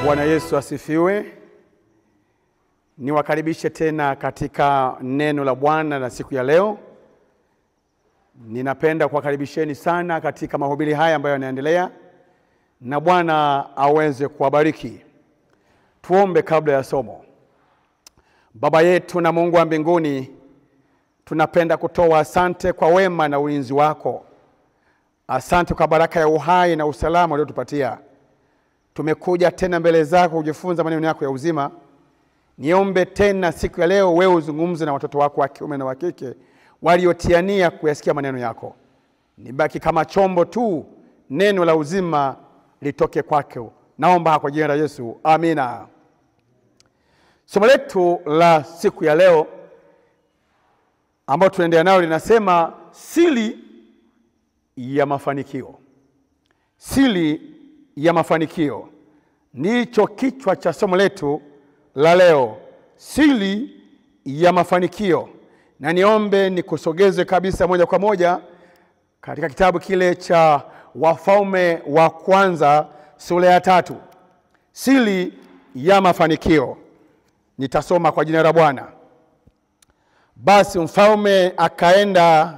Bwana Yesu asifiwe. Niwakaribishe tena katika neno la Bwana la siku ya leo. Ninapenda kuwakaribisheni sana katika mahubiri haya ambayo yanaendelea, na Bwana aweze kuwabariki. Tuombe kabla ya somo. Baba yetu na Mungu wa mbinguni, tunapenda kutoa asante kwa wema na ulinzi wako. Asante kwa baraka ya uhai na usalama uliotupatia. Tumekuja tena mbele zako kujifunza maneno yako ya uzima. Niombe tena siku ya leo wewe uzungumze na watoto wako wa kiume na wa kike waliotiania kuyasikia maneno yako. Nibaki kama chombo tu, neno la uzima litoke kwako. Naomba kwa jina la Yesu. Amina. Somo letu la siku ya leo ambalo tunaendelea nalo linasema siri ya mafanikio. Siri ya mafanikio ndicho kichwa cha somo letu la leo. Siri ya mafanikio. Na niombe nikusogeze kabisa moja kwa moja katika kitabu kile cha Wafalme wa kwanza sura ya 3. Siri ya mafanikio. Nitasoma kwa jina la Bwana. Basi mfalme akaenda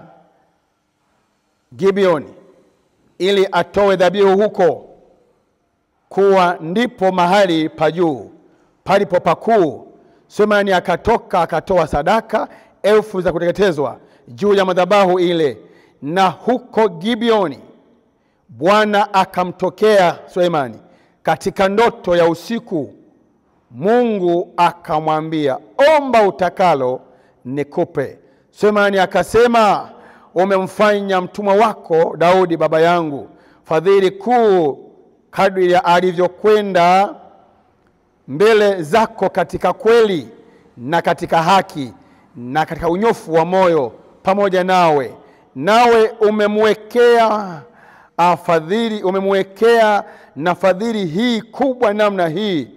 Gibeoni ili atoe dhabihu huko, kuwa ndipo mahali pa juu palipo pakuu. Sulemani akatoka akatoa sadaka 1000 za kuteketezwa juu ya madhabahu ile. Na huko Gibeoni Bwana akamtokea Sulemani katika ndoto ya usiku. Mungu akamwambia, omba utakalo nikupe. Sulemani akasema, umemfanya mtumwa wako Daudi baba yangu fadhili kuu, kadri alivyokwenda mbele zako katika kweli na katika haki na katika unyofu wa moyo pamoja nawe. Nawe umemwekea na fadhili hii kubwa namna hii.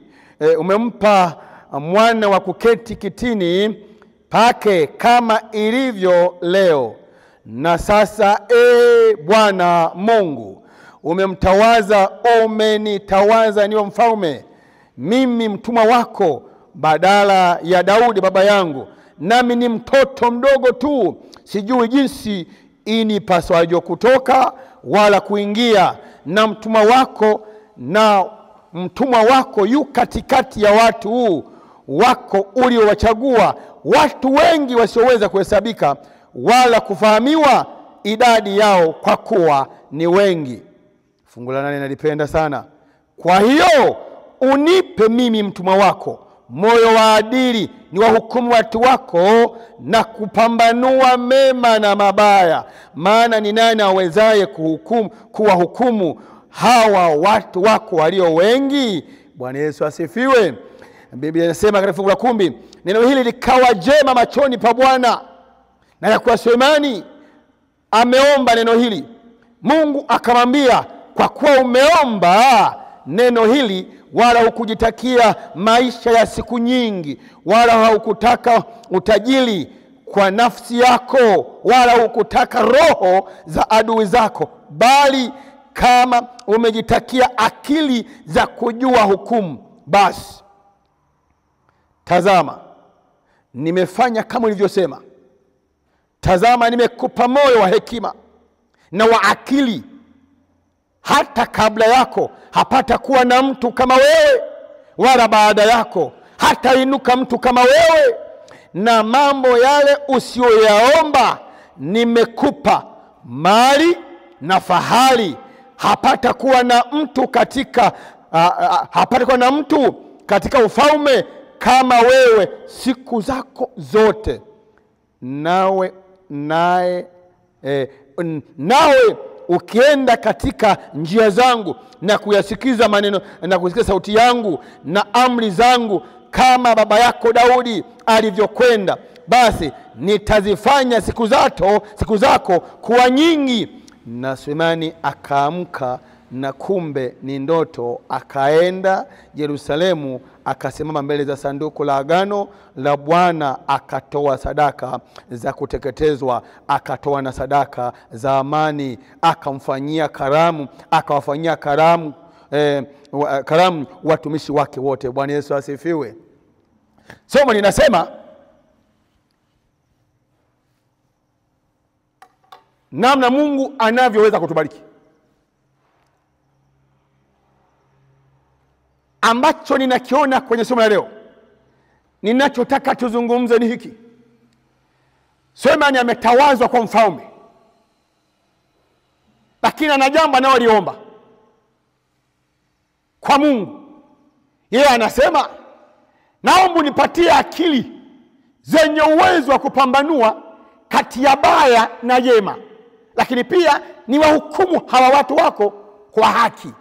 Umempa mwana wa kuketi kitini pake kama ilivyo leo. Na sasa Bwana Mungu, umenitawaza niwe mfalme mimi mtumwa wako badala ya Daudi baba yangu, nami ni mtoto mdogo tu, sijui jinsi inipaswaje kutoka wala kuingia. Na mtumwa wako yu katikati ya watu wako uliowachagua, watu wengi wasioweza kuhesabika wala kufahamiwa idadi yao, kwa kuwa ni wengi. Fungu la 8 nalipenda sana. Kwa hiyo unipe mimi mtumwa wako moyo wa adili, ni wahukumu watu wako na kupambanua mema na mabaya. Maana ni nani awezaye kuwahukumu hawa watu wako walio wengi? Bwana Yesu asifiwe. Biblia inasema katika fungu la 10, neno hili likawa jema machoni pa Bwana, na ya kuwa Sulemani ameomba neno hili. Mungu akamwambia, kwa kuwa umeomba neno hili, wala hukujitakia maisha ya siku nyingi, wala haukutaka utajiri kwa nafsi yako, wala hukutaka roho za adui zako, bali kama umejitakia akili za kujua hukumu, basi tazama, nimefanya kama ulivyosema. Tazama, nimekupa moyo wa hekima na wa akili. Hata kabla yako hapata kuwa na mtu kama wewe, wala baada yako hata inuka mtu kama wewe. Na mambo yale usiyoyaomba nimekupa, mali na fahari. Hapata kuwa na mtu katika ufalme kama wewe siku zako zote. Nawe ukienda katika njia zangu na kuyasikiza maneno na kusikia sauti yangu na amri zangu, kama baba yako Daudi alivyokwenda, basi nitazifanya siku zako kuwa nyingi. Na Sulemani akaamka, na kumbe ni ndoto. Akaenda Yerusalemu, akasimama mbele za sanduku la agano la Bwana, akatoa sadaka za kuteketezwa, akatoa na sadaka za amani, akawafanyia karamu karamu watumishi wake wote. Bwana Yesu asifiwe. Somo linasema namna Mungu anavyoweza kutubariki. Ambacho ninakiona kwenye somo la leo, ninachotaka tuzungumze ni hiki. Sulemani ametawazwa kwa mfalme, lakini ana jambo analoliomba kwa Mungu. Yeye anasema, naomba nipatie akili zenye uwezo wa kupambanua kati ya baya na jema, lakini pia ni wahukumu hawa watu wako kwa haki,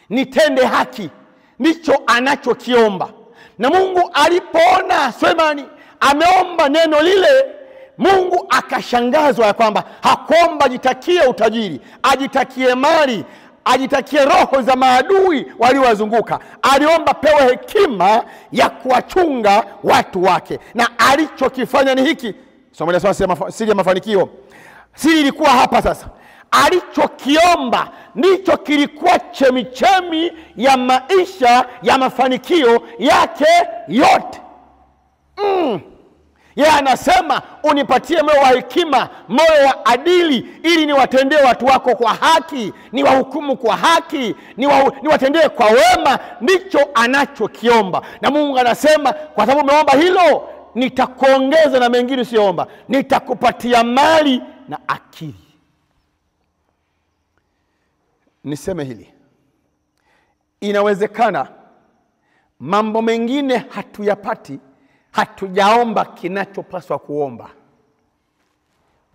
nitende haki. Ndicho anachokiomba. Na Mungu alipoona Sulemani ameomba neno lile, Mungu akashangazwa ya kwamba hakuomba ajitakie utajiri, ajitakie mali, ajitakie roho za maadui waliowazunguka. Aliomba pewe hekima ya kuwachunga watu wake. Na alichokifanya ni hiki. Somo la sasa, siri ya mafanikio. Siri ilikuwa hapa sasa. Alichokiomba ndicho kilikuwa chemichemi ya maisha ya mafanikio yake yote. Yeye anasema, unipatie moyo wa hekima, moyo wa adili, ili niwatendee watu wako kwa haki, niwahukumu kwa haki, niwatendee kwa wema. Ndicho anachokiomba. Na Mungu anasema, kwa sababu umeomba hilo, nitakuongeza na mengine usiyoomba. Nitakupatia mali na akili. Niseme hili, inawezekana mambo mengine hatuyapati, hatujaomba kinachopaswa kuomba.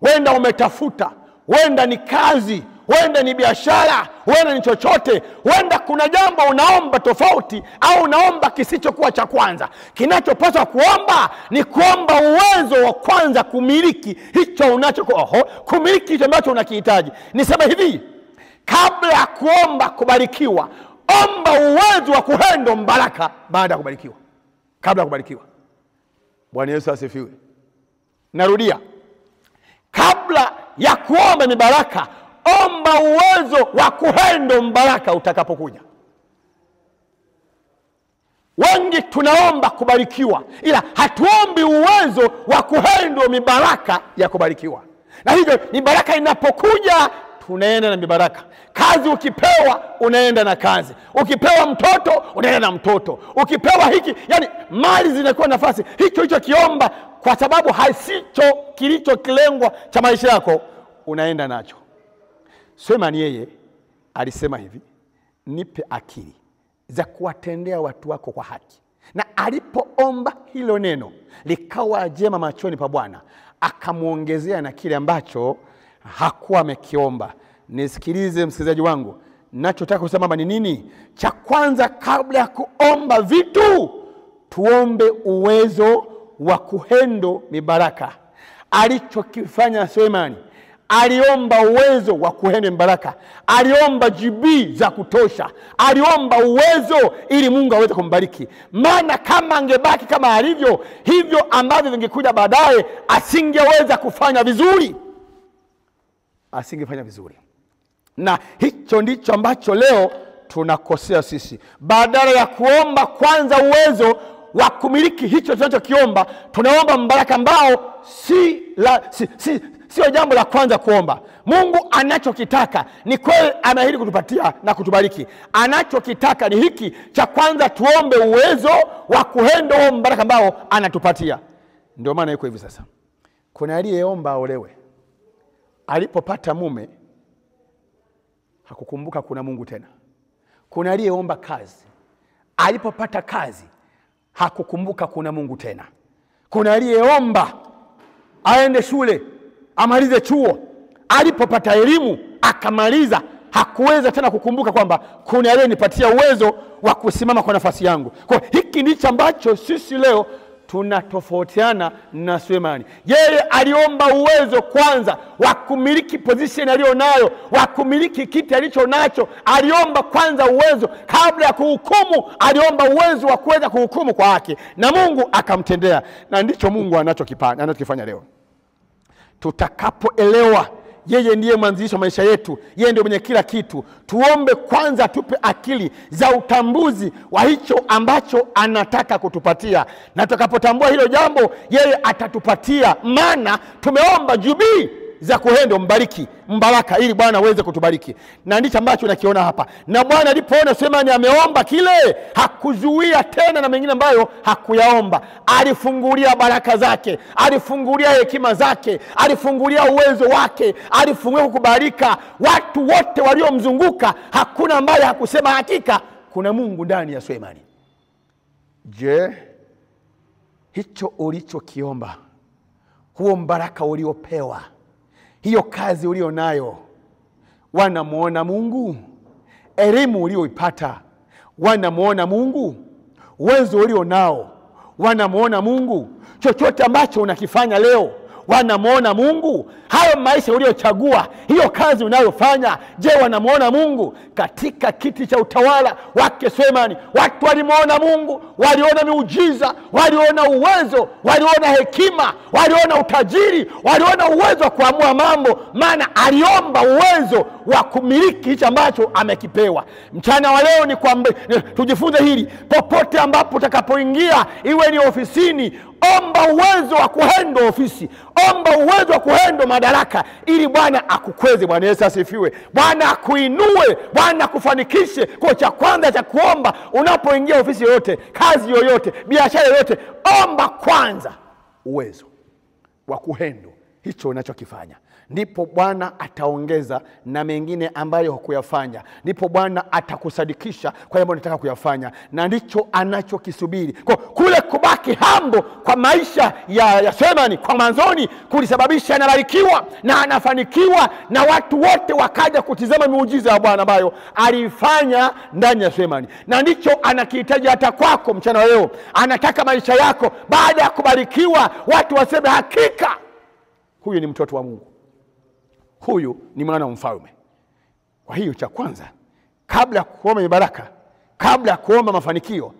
Wenda umetafuta, wenda ni kazi, wenda ni biashara, wenda ni chochote, wenda kuna jambo unaomba tofauti, au unaomba kisichokuwa cha kwanza. Kinachopaswa kuomba ni kuomba uwezo wa kwanza kumiliki hicho kumiliki hicho ambacho unakihitaji. Niseme hivi, kabla ya kuomba kubarikiwa, omba uwezo wa kuhandle baraka baada ya kubarikiwa, kabla ya kubarikiwa. Bwana Yesu asifiwe. Narudia, kabla ya kuomba mibaraka, omba uwezo wa kuhandle baraka utakapokuja. Wengi tunaomba kubarikiwa, ila hatuombi uwezo wa kuhandle mibaraka ya kubarikiwa. Na hivyo mibaraka inapokuja, tunaenda na mibaraka. Kazi ukipewa, unaenda na kazi. Ukipewa mtoto, unaenda na mtoto. Ukipewa hiki, yani mali zinakuwa nafasi. Hicho kiomba, kwa sababu hasicho kilicho kilengwa cha maisha yako, unaenda nacho. Sulemani yeye alisema hivi, nipe akili za kuwatendea watu wako kwa haki. Na alipoomba hilo neno likawa jema machoni pa Bwana, akamuongezea na kile ambacho hakuwa amekiomba. Nisikilize msikilizaji wangu, ninachotaka kusema ni nini? Cha kwanza, kabla ya kuomba vitu, tuombe uwezo wa kuhandle mibaraka. Alichokifanya Sulemani, aliomba uwezo wa kuhandle mibaraka. Aliomba jibii za kutosha. Aliomba uwezo ili Mungu aweze kumbariki. Maana kama angebaki kama alivyo, hivyo ambavyo vingekuja baadaye, asingeweza kufanya vizuri. Asingefanya vizuri. Na hicho ndicho ambacho leo tunakosea sisi. Badala ya kuomba kwanza uwezo wa kumiliki hicho tunachokiomba, tunaomba mbaraka ambao sio jambo la kwanza kuomba. Mungu anachokitaka ni kweli, ameahidi kutupatia na kutubariki. Anachokitaka ni hiki cha kwanza, tuombe uwezo wa kuhandle mbaraka ambao anatupatia. Ndio maana yuko hivi sasa. Kuna aliyeomba aolewe, alipopata mume hakukumbuka kuna Mungu tena. Kuna aliyeomba kazi, alipopata kazi hakukumbuka kuna Mungu tena. Kuna aliyeomba aende shule, amalize chuo, alipopata elimu akamaliza, hakuweza tena kukumbuka kwamba kuna aliyenipatia uwezo wa kusimama kwa nafasi yangu. Kwa hiki ndicho ambacho sisi leo tunatofautiana na Sulemani. Yeye aliomba uwezo kwanza wa kumiliki position aliyonayo, wa kumiliki kiti alicho nacho. Aliomba kwanza uwezo kabla ya kuhukumu. Aliomba uwezo wa kuweza kuhukumu kwa haki, na Mungu akamtendea. Na ndicho Mungu anachokifanya leo. Tutakapoelewa Yeye ndiye mwanzilishi wa maisha yetu, yeye ndiye mwenye kila kitu. Tuombe kwanza tupe akili za utambuzi wa hicho ambacho anataka kutupatia, na tutakapotambua hilo jambo yeye atatupatia. Maana tumeomba jubii za kuhendo mbaraka ili Bwana aweze kutubariki. Na ndicho ambacho nakiona hapa. Na Bwana alipoona Sulemani ameomba kile, hakuzuia tena na mengine ambayo hakuyaomba. Alifungulia baraka zake, alifungulia hekima zake, alifungulia uwezo wake, alifungulia kukubarika. Watu wote waliomzunguka hakuna ambaye hakusema hakika kuna Mungu ndani ya Sulemani. Je, hicho ulichokiomba, huo mbaraka uliopewa, hiyo kazi ulio nayo, wanamuona Mungu? Elimu ulioipata, wanamuona Mungu? Uwezo ulio nao, wanamuona Mungu? Chochote ambacho unakifanya leo, wanamuona Mungu? Hayo maisha uliochagua, hiyo kazi unayofanya, je, wanamuona Mungu? Katika kiti cha utawala wake Sulemani, watu walimuona Mungu, waliona miujiza, waliona uwezo, waliona hekima, waliona utajiri, waliona uwezo wa kuamua mambo. Maana aliomba uwezo wa kumiliki hicho ambacho amekipewa. Mchana wa leo ni kwamba tujifunze hili. Popote ambapo utakapoingia, iwe ni ofisini, omba uwezo wa kuhendo ofisi, omba uwezo wa kuhendo madaraka, ili Bwana akukweze. Bwana Yesu asifiwe. Bwana akuinue, Bwana akufanikishe. Kwa cha kwanza cha kuomba unapoingia ofisi yoyote, kazi yoyote, biashara yoyote, omba kwanza uwezo wa kuhendo hicho unachokifanya. Ndipo Bwana ataongeza na mengine ambayo hukuyafanya. Ndipo Bwana atakusadikisha kwa yale unataka kuyafanya, na ndicho anachokisubiri. Kwa kule kubaki hambo kwa maisha ya Sulemani kwa mwanzoni kulisababisha anabarikiwa na anafanikiwa, na watu wote wakaja kutizama miujiza ya Bwana ambayo alifanya ndani ya Sulemani. Na ndicho anakihitaji hata kwako mchana wa leo. Anataka maisha yako baada ya kubarikiwa watu waseme hakika huyu ni mtoto wa Mungu, huyu ni mwana wa mfalme. Kwa hiyo cha kwanza, kabla ya kuomba mibaraka, kabla ya kuomba mafanikio,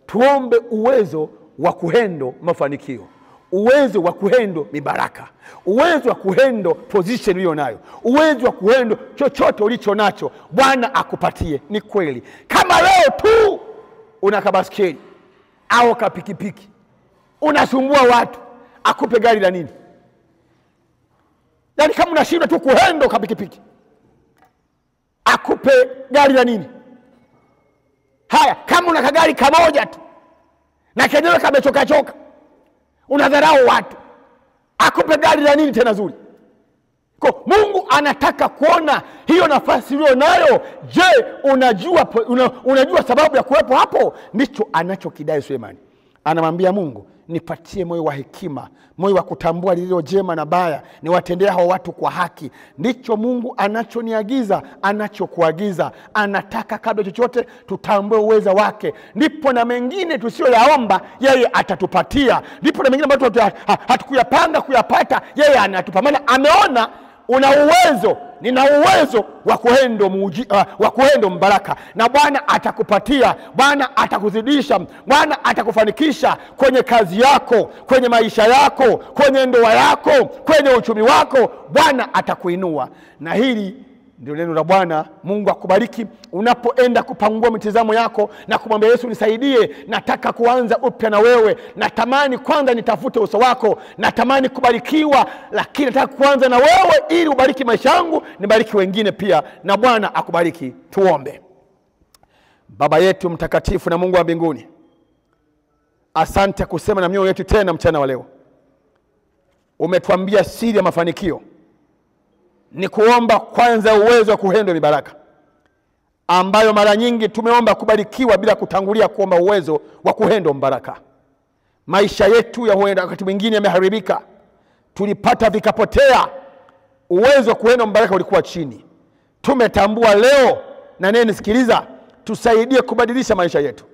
tuombe uwezo wa kuhendo mafanikio, uwezo wa kuhendo mibaraka, uwezo wa kuhendo position uliyo nayo, uwezo wa kuhendo chochote ulicho nacho. Bwana akupatie. Ni kweli kama leo tu una kabaskeli au kapikipiki, unasumbua watu, akupe gari la nini? Yaani kama unashindwa tu kuhendo kapikipiki, akupe gari la nini? Haya, kama una kagari kamoja tu na kenyewe kamechoka, unadharau watu, akupe gari la nini tena zuri? Kwa Mungu anataka kuona hiyo nafasi ulio nayo. Je, unajua sababu ya kuwepo hapo? Ndicho anachokidai Sulemani. Anamwambia Mungu, nipatie moyo wa hekima, moyo wa kutambua lililo jema na baya, niwatendea hao watu kwa haki. Ndicho Mungu anachoniagiza, anachokuagiza. Anataka kabla chochote tutambue uweza wake. Ndipo na mengine tusiyoyaomba yeye atatupatia. Ndipo na mengine ambayo hatukuyapanga kuyapata yeye anatupa. Maana ameona una uwezo, nina uwezo wa kuhendo mbaraka, na Bwana atakupatia, Bwana atakuzidisha, Bwana atakufanikisha kwenye kazi yako, kwenye maisha yako, kwenye ndoa yako, kwenye uchumi wako. Bwana atakuinua. Na hili ndio neno la Bwana. Mungu akubariki unapoenda kupangua mitazamo yako na kumwambia Yesu, nisaidie, nataka kuanza upya na wewe. Natamani kwanza nitafute uso wako, natamani kubarikiwa, lakini nataka kuanza na wewe ili ubariki maisha yangu, nibariki wengine pia, na Bwana akubariki. Tuombe. Baba yetu mtakatifu na Mungu wa mbinguni, asante kusema na mioyo yetu tena mchana wa leo. Umetuambia siri ya mafanikio ni kuomba kwanza uwezo wa kuhendo mibaraka, ambayo mara nyingi tumeomba kubarikiwa bila kutangulia kuomba uwezo wa kuhendo mbaraka. Maisha yetu ya huenda wakati mwingine yameharibika, tulipata vikapotea, uwezo wa kuhendo mbaraka ulikuwa chini. Tumetambua leo, na nene sikiliza, tusaidie kubadilisha maisha yetu,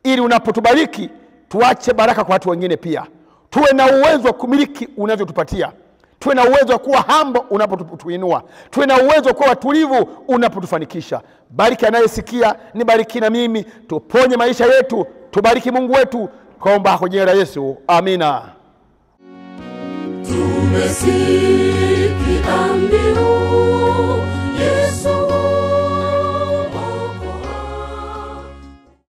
ili unapotubariki tuache baraka kwa watu wengine pia. Tuwe na uwezo wa kumiliki unavyotupatia. Tuwe na uwezo wa kuwa hambo unapotuinua. Tuwe na uwezo wa kuwa watulivu unapotufanikisha. Bariki anayesikia, nibariki na mimi. Tuponye maisha yetu, tubariki Mungu wetu. Kwa jina la Yesu, amina.